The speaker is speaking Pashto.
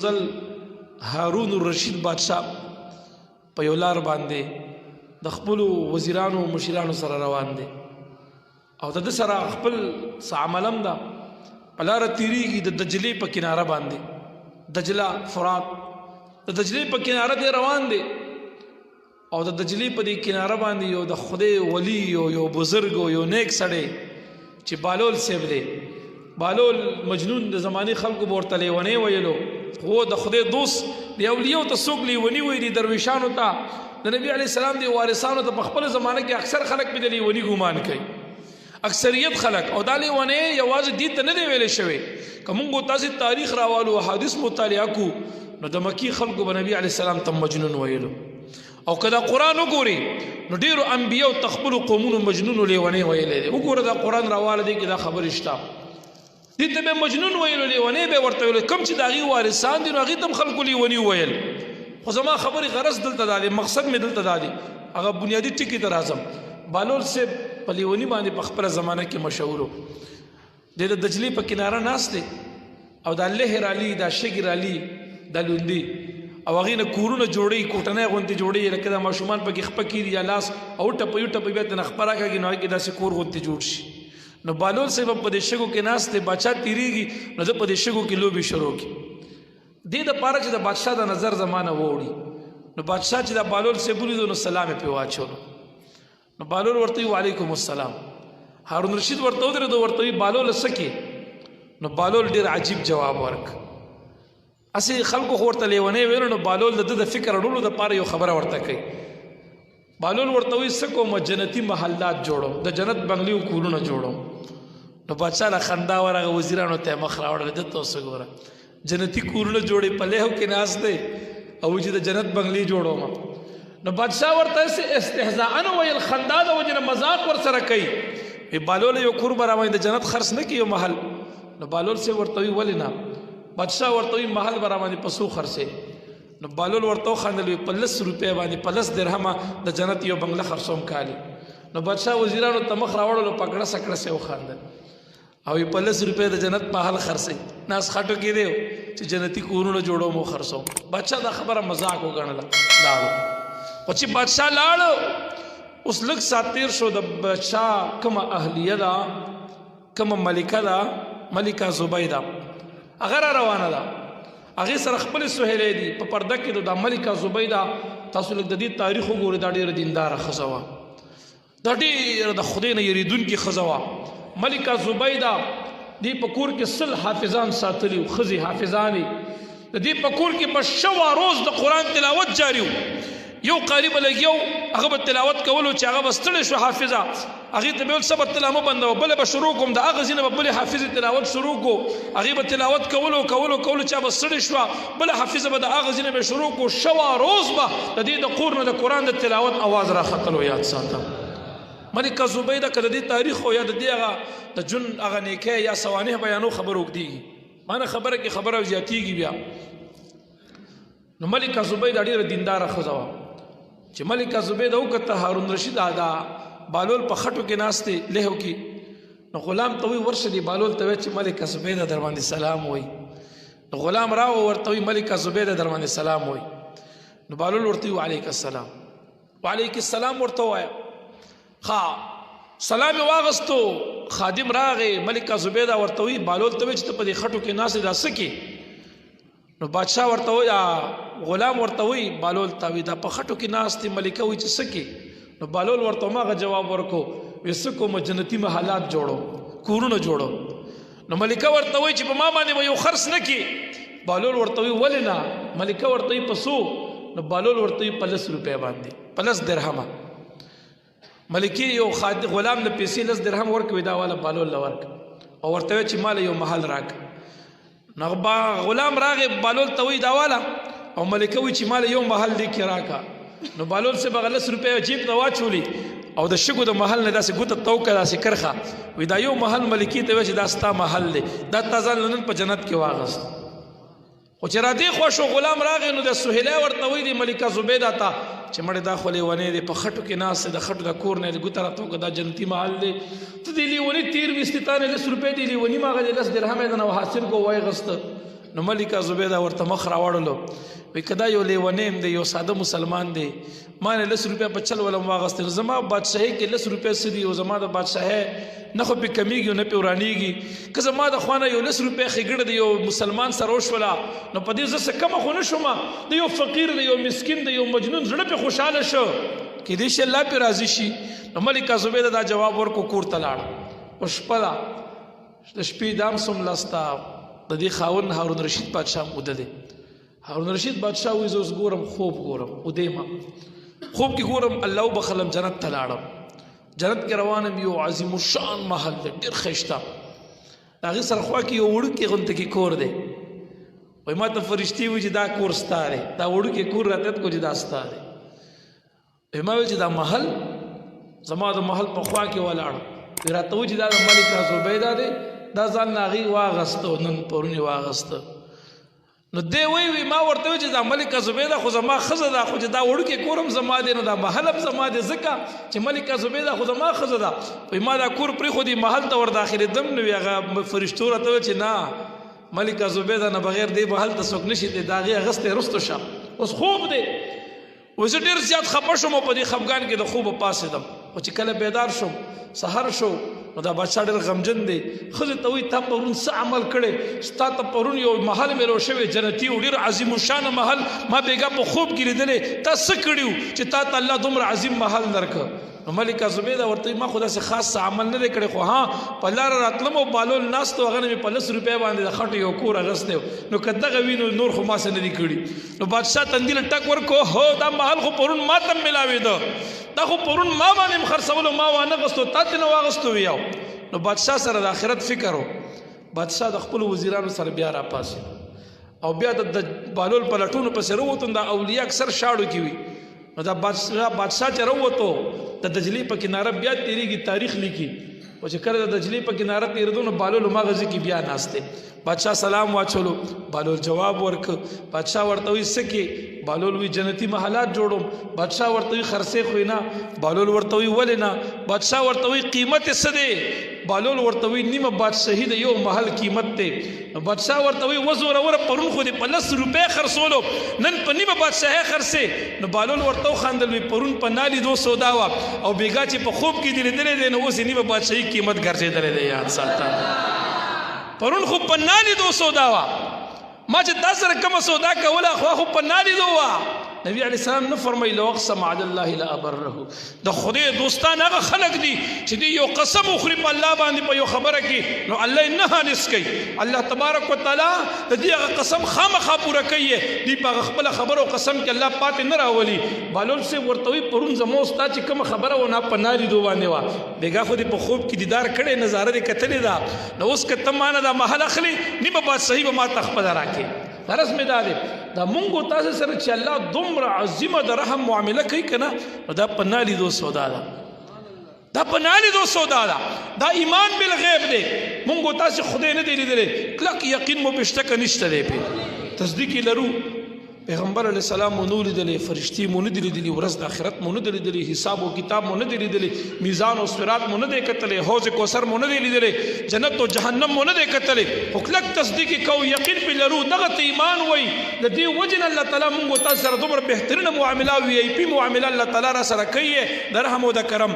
زل هارون الرشید بادشاہ په یو لار باندې د خپل وزیرانو مشرانو سره روان دي او د سره خپل عملم دا په لار تیریږي د دجلې په کناره باندې دجله فرات د دجلې په کناره دی روان دي او د دجلې په دې کناره باندې یو د خدای ولی یو بزرګ یو نیک سړی چې بالول سیب دی بالول مجنون د زماني خلکو ورته لیونی ویلو خو د خدای دوست دی اولیاء ته څوک لیونی وي دي درویشانو ته د نبی علیه السلام دی وارثانو ته په خپل زمانه کې اکثر خلک په لیونی ګمان کوي اکثریت خلک او دا لیونی یوازې دې ته نه دی ویل شوی کومو تاسو تاریخ راوالو حدیث مطالعه کو نو د مکی خلکو به نبی علیه السلام ته مجنون ویلو او کدا قرآن وګوري نو ډیرو انبیاء تخبل قومونو مجنون لیونی ویلې وګوره دا قرآن راواله دی کې دا خبر شته دې ته به مجنون ویلو لیونی به ورته ویل کوم چې داغي وارثان دي نو هغه تم خلکو لیونی ویل خو زما خبري غرض دلته دالي مقصد می دلته دالي هغه بنیادی ټکی ته راځم بالول سے په لیونی باندې په خپل زمانه کې مشهور د دجلې په کناره ناس دي او د الله علی د شګر علی د لوندي او هغه نه کورونه جوړي کوټنه غونتی جوړي لکه د ماشومان په کې خپکی یا لاس او ټپي به تن خبره کوي نو کې د سکور غونتی جوړ شي نو بالول سے په دې شګو کې ناس ته بچا تیریږي نو په دې شګو کې لوبي شروع کی دې د پاره چې د بادشاہ د نظر زمانه ووري نو بادشاہ چې د بالول سے بولیدو نو سلام په واچولو نو بالول ورته وعلیکم السلام هارون رشید ورته ورته بالول سکی نو بالول ډیر عجیب جواب ورک اسی خلکو ورته لیونه ویل نو بالول د فکر اړولو د پاره یو خبره ورته کوي بالول ورته وي سکو م جنتی محلات جوړو د جنت بنگلیو کورونه جوړو نو بادشاہ له خندا ورغه وزیرانو ته مخ راوړل د توسه ګوره جنتی کورونه جوړي په له کې ناس دي او چې د جنت بنگلی جوړو ما نو بادشاہ ورته استهزاء ویل خندا د وجنه مذاق ور سره کوي ای بالول یو کور براوي د جنت خرڅ نه کیو محل نو بالول سے ورته وی ولینا بادشاہ ورته وی محل براوي پسو خرڅه نو بالول ورته خندل په 10 روپے باندې په 10 درهم د جنت یو بنگله خرڅوم کالی نو بادشاہ وزیرانو ته مخ راوړل پکړه سکړه سه وخاندل او په 10 روپے د جنت په حال خرڅه ناس خټو کې دیو چې جنتی کورونه جوړو مو خرڅو بادشاہ دا خبره مذاق وګڼله لاړو او چې بادشاہ لاړو اوس لږ ساتیر شو د بادشاہ کوم اهلیه دا کوم ملکه دا ملکه زبیده هغه روانه ده هغه سره خپل سهیلې دي په پرده کې د ملکه زبیده تاسو لږ د دې تاریخ وګورئ دا ډیره دیندار خزوا دا ډیره د خدای نه یریدونکي خزوا ملکه زبیده دی په کور کې سل حافظان ساتلی خزي حافظانی د دې په کور کې په شوا روز د قران تلاوت جاری یو قریب لګیو هغه تلاوت کولو چې هغه واستل شو حافظه هغه ته بل سبت تلاوت بندو بل به شروع کوم د هغه زینه بل حافظ تلاوت شروع کو هغه به تلاوت کولو چې واستل شو بل حافظه به د هغه زینه به شروع کو شوا روز به د دې د قران د قران د تلاوت आवाज را خطلو یاد ساتم ملکه زبیده کله دې تاریخ او یاد دی هغه د جن هغه نیکه یا سوانح بیانو خبر وکړي مانه خبره کې خبره زیاتیږي بیا نو ملکه زبیده ډیره دیندار خزوا چې ملکه زبیده او کته هارون رشید ادا بالول په خټو کې ناشته له وکي نو غلام ته وی ورشه دی بالول ته چې ملکه زبیده در باندې سلام وای نو غلام راو ورته وی ملکه زبیده در باندې سلام وای نو بالول ورته وی علیک السلام وعلیک السلام ورته وای خا سلام واغستو خادم راغه ملکه زبیده ورته وی بالول ته چې په دې خټو کې ناشته داسکی نو بادشاہ ورته وی غلام ورته وی بالول ته دا په خټو کې ناشته ملکه وی چې سکی نو بالول ورته ماغه جواب ورکو وسکو م جنتی محلات جوړو کورونه جوړو نو ملکه ورته وی چې په ما باندې یو خرڅ نکي بالول ورته وی ولینا ملکه ورته وی پسو نو بالول ورته وی 50 روپے باندې 50 درهم ملکی یو غلام له پیسې 10 درهم ورکوي دا والا بالول لورک او ورته چې مال یو محل راک نغبا غلام راغه بالول ته وی دا والا او ملکه وی چې مال یو محل دی کې راکا نو بالول سے بغل 10 روپے جیب ته واچولي او د شګو د محل نه داسې ګوت توکه داسې کرخه وی دا یو محل ملکی ته وی چې دا ستا محل دی دا تازه نن په جنت کې واغست خو چې را دی خو شو غلام راغه نو د سهیله ورته وی دی ملکه زبیده تا چې مړ داخلي ونه دی په خټو کې ناس د خټو د کور نه ګوت را توکه دا جنتی محل دی ته دی لیونی تیر وستانه 10 روپے دی لیونی ماغه 10 درهم نه حاصل کو وای غست نو ملکه زبیده ورته مخ راوړلو وی که دا یو لیونیم دی یو ساده مسلمان دی ما نه 10 روپۍ په چل ولم واغستل زما بادشاهۍ کې 10 روپۍ څه دي او زما د بادشاهۍ نه خو پې کمیږي او نه پې ورانېږي که زما د خوا نه یو 10 روپۍ ښېګړه د یو مسلمان سره وشوله نو په دې زه څه کمه خو نه شومه د یو فقیر د یو مسکین د یو مجنون زړه پې خوشحاله شو کیدای شي الله پې راضي شي نو ملکه زبیده دا جواب ورکو کور ته لاړه او شپه ده د شپې دام څوملسته د دې خاوند هارون رشید بادشاه موده دی هارون رشید بادشاه وایي زه اوس ګورم خوب ګورم ودیمه خوب کې ګورم الله وبخلم جنت ته لاړم جنت کې روانم یو عظیم الشان محل دی ډېر ښایسته د هغې سره خوا کې یو وړوکی غونته کې کور دی وایي ما ته فرشتي وایي چې دا کور ستا دی دا وړوکی کور راته یاد کړو چې دا ستا دی وایي ما ویل چې دا محل زما د محل په خوا کې ولاړ وایي راته وایي چې دا د ملکه زبیده دی دا ځان نه هغې واغسته نن پرون یې واغسته نو دی وی ما ورته وی چې دا ملکه زبیده خو زما ښځه ده خو چې دا وړوکی کور هم زما دی نو دا محل هم زما دی ځکه چې ملکه زبیده خو زما ښځه ده وایي ما دا کور پرېښودی محل ته ور داخلېدم نو هغه فرشتو راته ویل چې نه ملکه زبیده نه بغیر دې محل ته څوک نشي دی د هغې اغستی رستو شه اوس خوب دی وایي زه ډېر زیات خفه شوم او په دې خفګان کې د خوبه پاڅېدم خو چې کله بیدار شوم سحر شو نو دا بادشاه ډېر غمجن دی ښځې ته وایي تا پرون څه عمل کړی ستا ته پرون یو محل میلو شوی جنتي و ډېر عظیم الشانه محل ما بېګا په خوب کې لیدلی تا څه کړي و چې تا ته الله دومره عظیم محل درکړه نو ملکه زبیده ورته ما خو داسې خاص څه عمل نه دی کړی خو ها په لاره راتلم او بالول ناست و هغه نه مې په 10 روپۍ باندې د خټو یو کور اغستی و نو که دغه وي نو نور خو ما څه نه دي کړي نو بادشاه تندي له ټک ورکو هو دا محل خو پرون ما ته میلاوېده دا خو پرون ما باندې م خرڅولو ما وانه غستو تا ته نه واغستو ویاو نو بادشاه سره د آخرت فکر و بادشاه د خپلو وزیرانو سره بیا راپاسېد او بیا د بالول په لټونو پسې راووتو دا اولیاء اکثر شاړو کې وي نو دا بادشاه چې راووتو د دجلې په کناره بیا تیریږي تاریخ لیکي او چې کله د دجلې په کناره تېرېدو نو بالول مغزي کې بیا ناست دی بادشاه سلام واچولو بالول جواب ورک بادشاه ورته وایي څه کې بالول وی جنتی محلات جوړوم بادشاه ورته وی خرڅې خو نه بالول ورته وی ولې نه بادشاه ورته وی قیمت یې څه دی بالول ورته وی نیمه بادشاهي د یو محل قیمت دی بادشاه ورته وی وزوروره پرون خو دې په 10 روپۍ خرڅولو نن په نیمه بادشاهۍ خرڅې نو بالول ورته وخندل وی پرون په نالي دو سودا وه او بېګا چې په خوب کې دې لیدلی دی نو اوس یې نیمه بادشاهي قیمت ګرځېدلی دی یاد ساته پرون خو په نالي دو سودا وه ما چې تا سره کومه سودا کوله خو په نالي دو وه نبی علیہ السلام نه فرمایي لو اقسم علی الله لابره د خدای دوستان هغه خلق دي چې دی یو قسم وخوري په الله باندې په یو خبره کې نو الله یې نه نس کوي الله تبارک وتعالی د دې هغه قسم خامخا پوره کوي دی په خپل خبرو قسم کې الله پاتې نه راولي بالول سے ورته وي پرون زمو ستا چې کومه خبره و نه په ناري دو باندې وه بېګا خو دې په خوب کې دیدار کړی نظاره دې کتلې ده نو اوس که ته مانه دا محل اخلي نیمه بادشاهي به ما ته خپله راکړې غرض مې دا دی دا مونږ تاسو سره چې الله دومره عظیمه د رحم معامله کوي که نه نو دا په نه لیدو سودا ده دا په نه لیدو سودا ده دا ایمان بالغیب دی مونږ تاسو خدای نه دی لیدلی کلک یقین مو پشتکه نشته دی پې تصدیق یې لرو پیغمبر علیه السلام مو نه لیدلی فرشتي مو نه دي لیدلي ورځ د آخرت مو نه دی لیدلی حساب و کتاب مو نه دی لیدلی میزان و صراط مو نه دی کتلی حوض کوثر مو نه دی لیدلی جنت و جهنم مو نه دی کتلی خو کلک تصدیق کوو یقین پې لرو دغه ته ایمان وایي د دې وجې نه الله تعالی مونږ تاسو سره دومره بهترینه معامله وي آی پي معامله الله تعالی را سره کوي د رحم او د کرم